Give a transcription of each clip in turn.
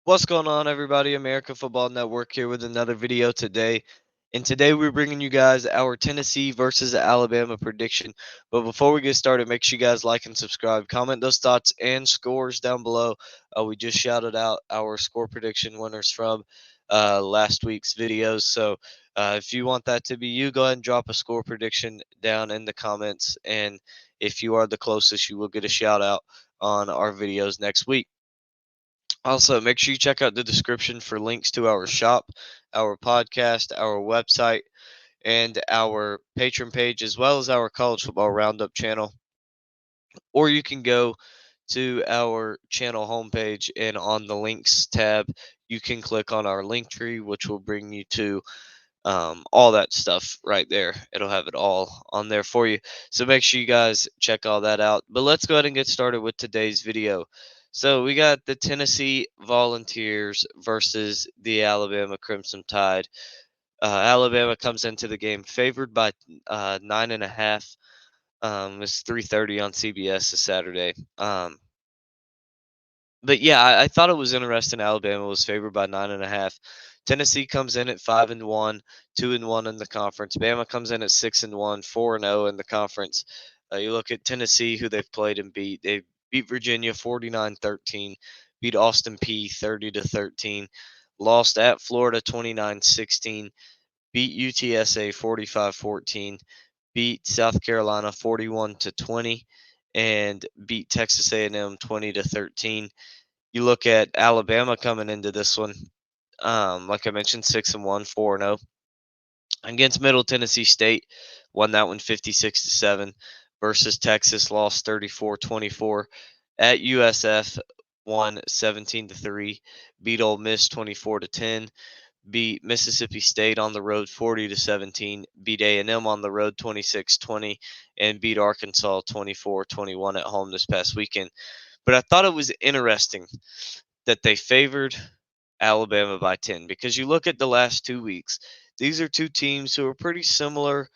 What's going on, everybody? America Football Network here with another video today. And today we're bringing you guys our Tennessee versus Alabama prediction. But before we get started, make sure you guys like and subscribe. Comment those thoughts and scores down below. We just shouted out our score prediction winners from last week's videos. So if you want that to be you, go ahead and drop a score prediction down in the comments. And if you are the closest, you will get a shout out on our videos next week. Also, make sure you check out the description for links to our shop, our podcast, our website, and our Patreon page, as well as our College Football Roundup channel. Or you can go to our channel homepage, and on the links tab, you can click on our link tree, which will bring you to all that stuff right there. It'll have it all on there for you. So make sure you guys check all that out. But let's go ahead and get started with today's video. So we got the Tennessee Volunteers versus the Alabama Crimson Tide. Alabama comes into the game favored by 9.5. It's 3:30 on CBS this Saturday. But yeah, I thought it was interesting. Alabama was favored by 9.5. Tennessee comes in at 5-1, 2-1 in the conference. Bama comes in at 6-1, 4-0 in the conference. You look at Tennessee, who they've played and beat. They beat Virginia 49-13, beat Austin P 30-13, lost at Florida 29-16, beat UTSA 45-14, beat South Carolina 41-20, and beat Texas A&M 20-13. You look at Alabama coming into this one, like I mentioned, 6-1, 4-0 against Middle Tennessee State. Won that one 56-7 versus Texas, lost 34-24 at USF. Won 17-3, beat Ole Miss 24-10, beat Mississippi State on the road 40-17, beat A&M on the road 26-20, and beat Arkansas 24-21 at home this past weekend. But I thought it was interesting that they favored Alabama by 10 because you look at the last 2 weeks, these are two teams who are pretty similarly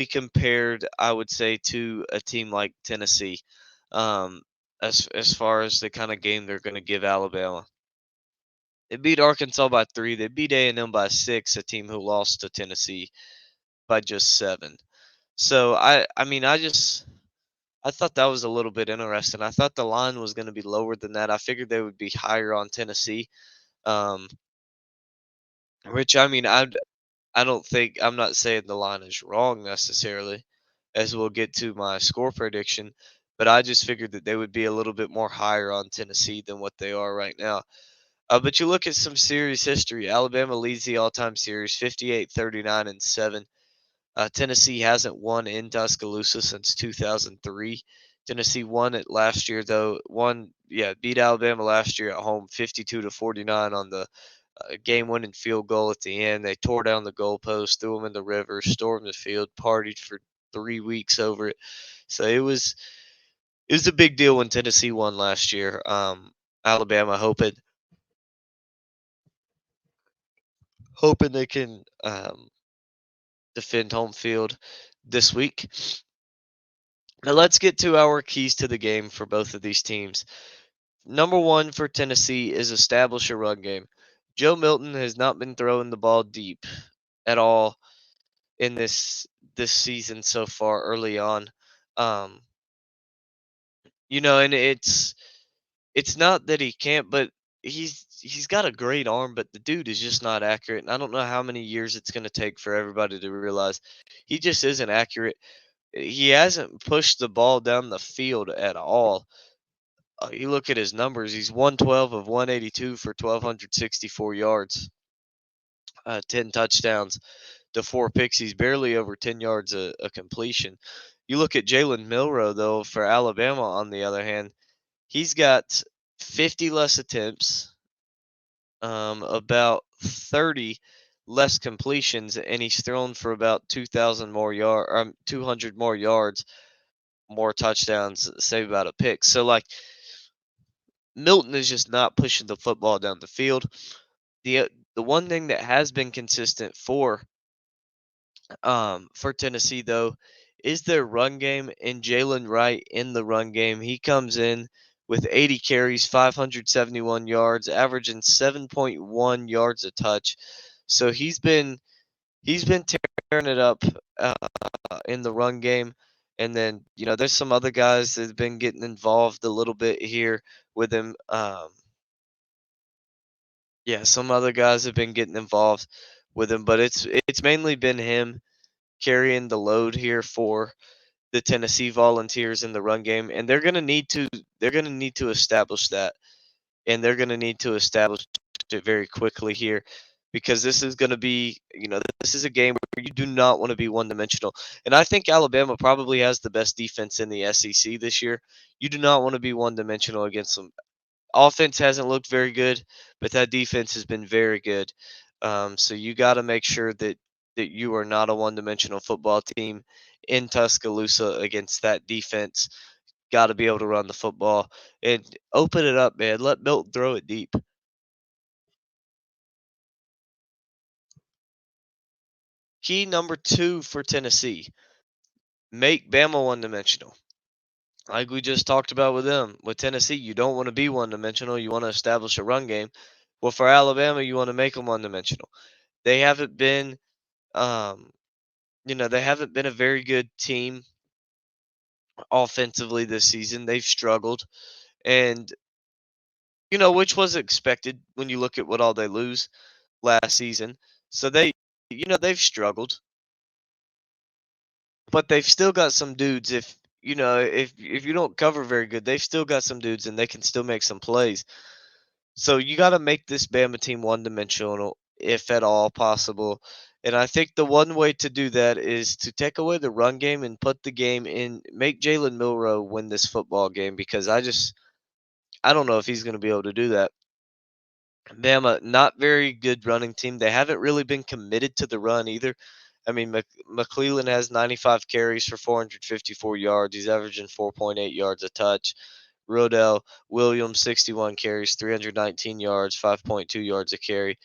compared, I would say, to a team like Tennessee, um, as far as the kind of game they're going to give Alabama. They beat Arkansas by 3. They beat A&M by 6, a team who lost to Tennessee by just 7. So I thought that was a little bit interesting. I thought the line was going to be lower than that. I figured they would be higher on Tennessee. Um, which I don't think, I'm not saying the line is wrong necessarily, as we'll get to my score prediction, but I just figured that they would be a little bit more higher on Tennessee than what they are right now. But you look at some series history. Alabama leads the all-time series 58, 39, and 7. Tennessee hasn't won in Tuscaloosa since 2003. Tennessee won it last year, though. Beat Alabama last year at home 52-49 on the game-winning field goal at the end. They tore down the goalpost, threw them in the river, stormed the field, partied for 3 weeks over it. So it was a big deal when Tennessee won last year. Alabama hoping they can defend home field this week. Now let's get to our keys to the game for both of these teams. Number one for Tennessee is establish a run game. Joe Milton has not been throwing the ball deep at all in this season so far early on. Um, and it's not that he can't, but he's got a great arm, but the dude is just not accurate. And I don't know how many years it's going to take for everybody to realize he just isn't accurate. He hasn't pushed the ball down the field at all. You look at his numbers, he's 112 of 182 for 1,264 yards, 10 touchdowns to 4 picks. He's barely over 10 yards a completion. You look at Jalen Milroe, though, for Alabama, on the other hand, he's got 50 less attempts, about 30 less completions, and he's thrown for about 2,000 more 200 more yards, more touchdowns, save about a pick. So, like, Milton is just not pushing the football down the field. The one thing that has been consistent for Tennessee, though, is their run game, and Jalen Wright in the run game. He comes in with 80 carries, 571 yards, averaging 7.1 yards a touch. So he's been tearing it up uh, in the run game. And then, there's some other guys that have been getting involved a little bit here with him. Yeah, some other guys have been getting involved with him, but it's mainly been him carrying the load here for the Tennessee Volunteers in the run game, and they're gonna need to establish that, and they're gonna need to establish it very quickly here, because this is gonna be, this is a game where you do not want to be one dimensional, and I think Alabama probably has the best defense in the SEC this year. You do not want to be one dimensional against them. Offense hasn't looked very good, but that defense has been very good. So you got to make sure that you are not a one-dimensional football team in Tuscaloosa against that defense. Got to be able to run the football and open it up, man. Let Milton throw it deep. Key number two for Tennessee: make Bama one-dimensional. Like we just talked about with them, with Tennessee, you don't want to be one-dimensional. You want to establish a run game. Well, for Alabama, you want to make them one-dimensional. They haven't been Um, they haven't been a very good team offensively this season. They've struggled, and which was expected when you look at what all they lose last season. So they've struggled, but they've still got some dudes. If you don't cover very good, they've still got some dudes, and they can still make some plays. So you got to make this Bama team one dimensional if at all possible. And I think the one way to do that is to take away the run game and put the game in, make Jalen Milrow win this football game, because I don't know if he's going to be able to do that. Bama, not very good running team. They haven't really been committed to the run either. I mean, McClellan has 95 carries for 454 yards. He's averaging 4.8 yards a touch. Rodell Williams, 61 carries, 319 yards, 5.2 yards a carry.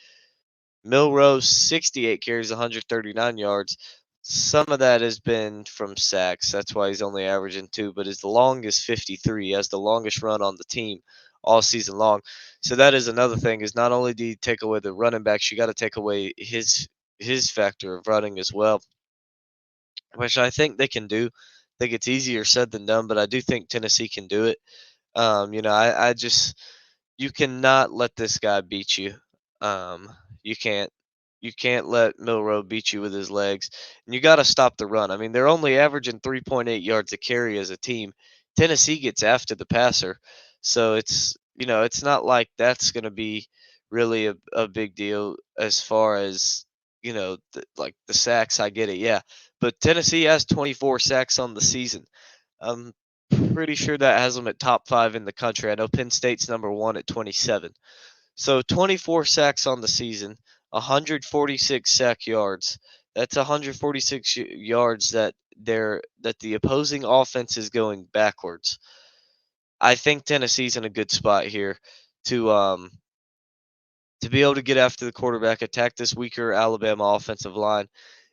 Milrose, 68 carries, 139 yards. Some of that has been from sacks. That's why he's only averaging two, but his longest 53. He has the longest run on the team all season long. So that is another thing, is not only do you take away the running backs, you got to take away his factor of running as well, which I think they can do. I think it's easier said than done, but I do think Tennessee can do it. I just you cannot let this guy beat you. Um, you can't. You can't let Milrow beat you with his legs. And you got to stop the run. I mean, they're only averaging 3.8 yards a carry as a team. Tennessee gets after the passer. So it's not like that's going to be really a big deal as far as, like the sacks. I get it. Yeah. But Tennessee has 24 sacks on the season. I'm pretty sure that has them at top five in the country. I know Penn State's number one at 27. So 24 sacks on the season, 146 sack yards. That's 146 yards that the opposing offense is going backwards. I think Tennessee's in a good spot here to be able to get after the quarterback, attack this weaker Alabama offensive line,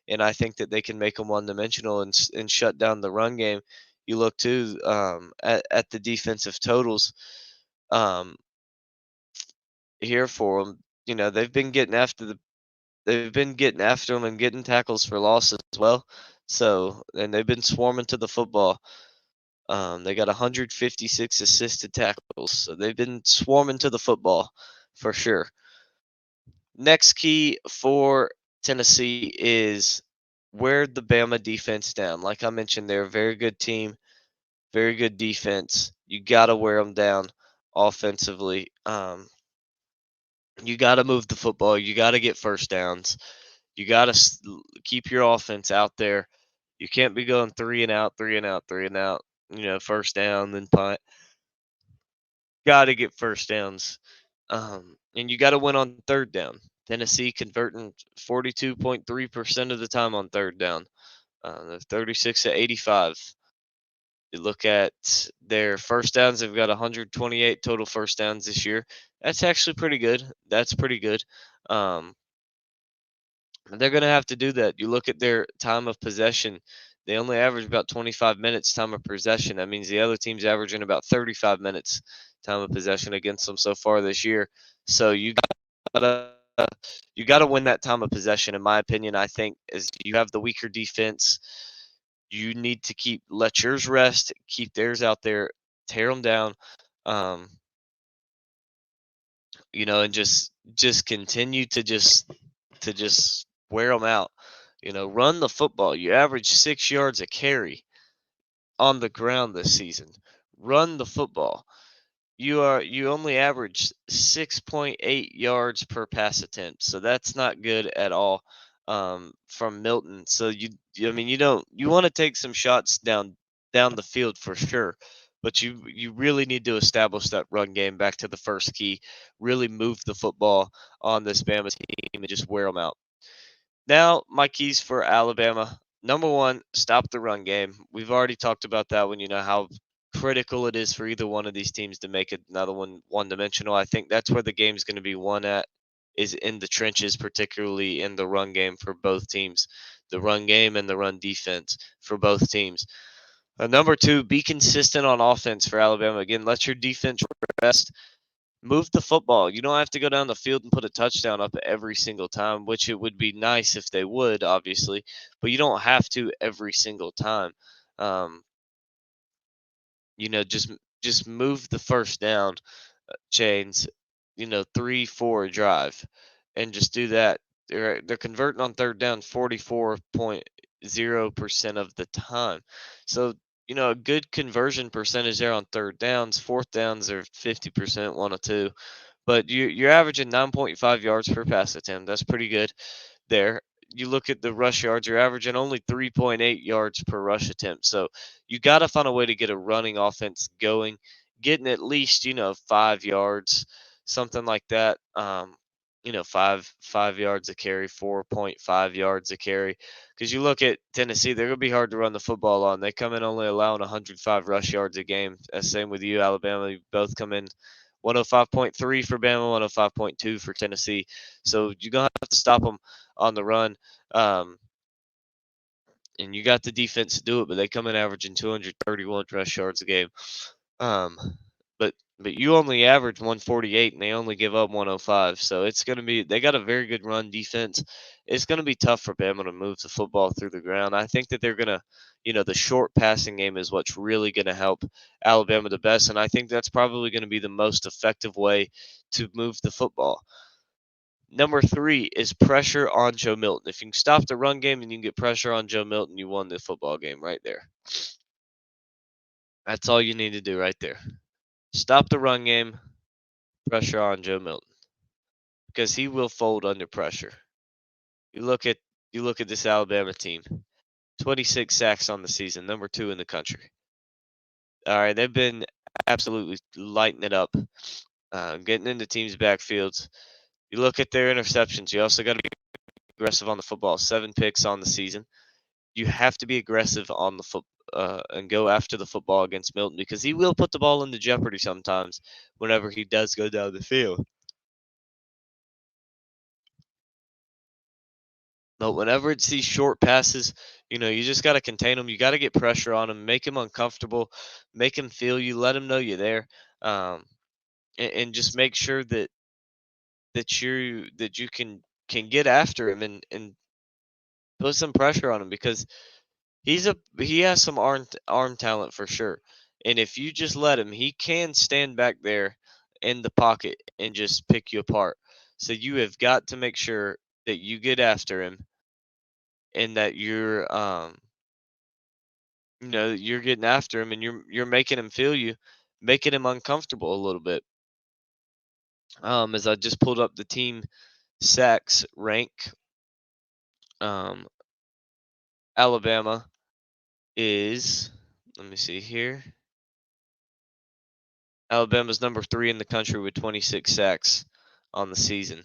and I think that they can make them one-dimensional and shut down the run game. You look too at the defensive totals um, here for them. They've been getting after them and getting tackles for losses as well. So, and they've been swarming to the football. They got 156 assisted tackles, so they've been swarming to the football for sure. Next key for Tennessee is wear the Bama defense down. Like I mentioned, they're a very good team, very good defense. You got to wear them down offensively. You got to move the football. You got to get first downs. You got to keep your offense out there. You can't be going three and out, three and out, three and out. First down, then punt. Got to get first downs. And you got to win on third down. Tennessee converting 42.3% of the time on third down. They're 36 to 85. You look at their first downs, they've got 128 total first downs this year. That's actually pretty good. That's pretty good. Um, they're going to have to do that. You look at their time of possession. They only average about 25 minutes time of possession. That means the other team's averaging about 35 minutes time of possession against them so far this year. So gotta you gotta win that time of possession. In my opinion, I think as you have the weaker defense, you need to let yours rest, keep theirs out there, tear them down. Um, and just continue to just wear them out. Run the football. You average 6 yards a carry on the ground this season. Run the football. You only average 6.8 yards per pass attempt, so that's not good at all from Milton. So I mean, you want to take some shots down the field for sure, but you really need to establish that run game back to the first key. Really move the football on this Bama team and just wear them out. Now, my keys for Alabama. Number one, stop the run game. We've already talked about that when you know how critical it is for either one of these teams to make another one dimensional. I think that's where the game's going to be won at is in the trenches, particularly in the run game for both teams. The run game and the run defense for both teams. Number two, be consistent on offense for Alabama. Again, let your defense rest. Move the football. You don't have to go down the field and put a touchdown up every single time, which it would be nice if they would, obviously, but you don't have to every single time. Um, just move the first down chains, 3, 4 drive, and just do that. They're converting on third down 44.0% of the time. So, a good conversion percentage there on third downs. Fourth downs are 50%, one or two. But you're averaging 9.5 yards per pass attempt. That's pretty good there. You look at the rush yards, you're averaging only 3.8 yards per rush attempt. So you got to find a way to get a running offense going, getting at least 5 yards, something like that. 5 yards a carry, 4.5 yards a carry. Because you look at Tennessee, they're gonna be hard to run the football on. They come in only allowing 105 rush yards a game. Same with you, Alabama. You both come in 105.3 for Bama, 105.2 for Tennessee. So you're gonna have to stop them on the run. Um, and you got the defense to do it, but they come in averaging 231 rush yards a game. Um, but you only average 148 and they only give up 105. So it's going to be they got a very good run defense. It's going to be tough for Bama to move the football through the ground. I think that they're going to, the short passing game is what's really going to help Alabama the best, and I think that's probably going to be the most effective way to move the football. Number three is pressure on Joe Milton. If you can stop the run game and you can get pressure on Joe Milton, you won the football game right there. That's all you need to do right there. Stop the run game, pressure on Joe Milton because he will fold under pressure. You look at you look at this Alabama team. 26 sacks on the season, number 2 in the country. All right, they've been absolutely lighting it up, getting into teams' backfields. You look at their interceptions. You also got to be aggressive on the football. 7 picks on the season. You have to be aggressive on the foot and go after the football against Milton because he will put the ball into jeopardy sometimes whenever he does go down the field. But whenever it's these short passes, you just got to contain them. You got to get pressure on them, make him uncomfortable, make him feel you, let him know you're there, and just make sure that you can get after him and put some pressure on him because he has some arm talent for sure. And if you just let him, he can stand back there in the pocket and just pick you apart. So you have got to make sure that you get after him and that you're getting after him and you're making him feel you, making him uncomfortable a little bit. As I just pulled up the team sacks rank, um, Alabama is, let me see here. Alabama's number 3 in the country with 26 sacks on the season.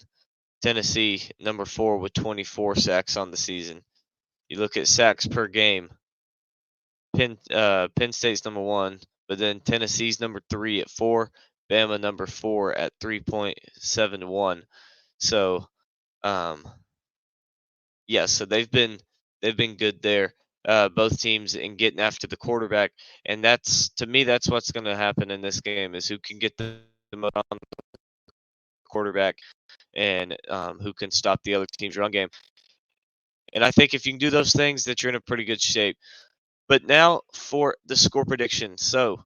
Tennessee, number 4 with 24 sacks on the season. You look at sacks per game. Penn State's number 1, but then Tennessee's number 3 at 4. Bama number 4 at 3.71. So, um, yeah, so they've been good there. both teams and getting after the quarterback. And that's, to me, that's what's going to happen in this game, is who can get the most on the quarterback, and who can stop the other team's run game. And I think if you can do those things, that you're in a pretty good shape. But now for the score prediction. So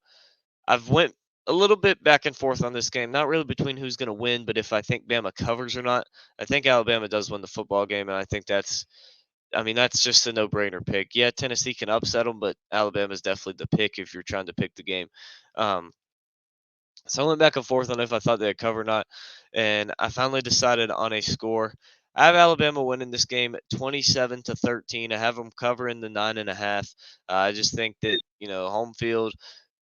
I've went a little bit back and forth on this game, not really between who's going to win, but if I think Bama covers or not. I think Alabama does win the football game, and I think that's, I mean, that's just a no-brainer pick. Yeah, Tennessee can upset them, but Alabama is definitely the pick if you're trying to pick the game. Um, so I went back and forth on if I thought they'd cover or not, and I finally decided on a score. I have Alabama winning this game 27-13. I have them covering the 9.5. I just think that, home field,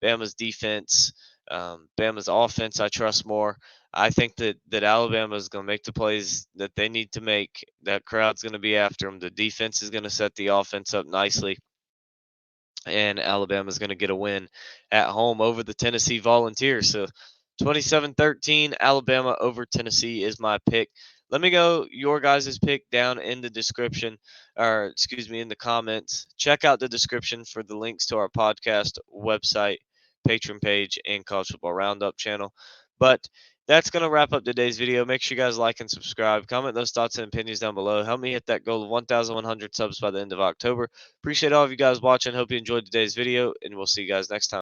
Bama's defense, Bama's offense, I trust more. I think that Alabama is going to make the plays that they need to make. That crowd's going to be after them. The defense is going to set the offense up nicely, and Alabama's going to get a win at home over the Tennessee Volunteers. So 27-13, Alabama over Tennessee is my pick. Let me go your guys' pick down in the description, or excuse me, in the comments. Check out the description for the links to our podcast, website, Patreon page, and College Football Roundup channel. But that's going to wrap up today's video. Make sure you guys like and subscribe. Comment those thoughts and opinions down below. Help me hit that goal of 1,100 subs by the end of October. Appreciate all of you guys watching. Hope you enjoyed today's video, and we'll see you guys next time.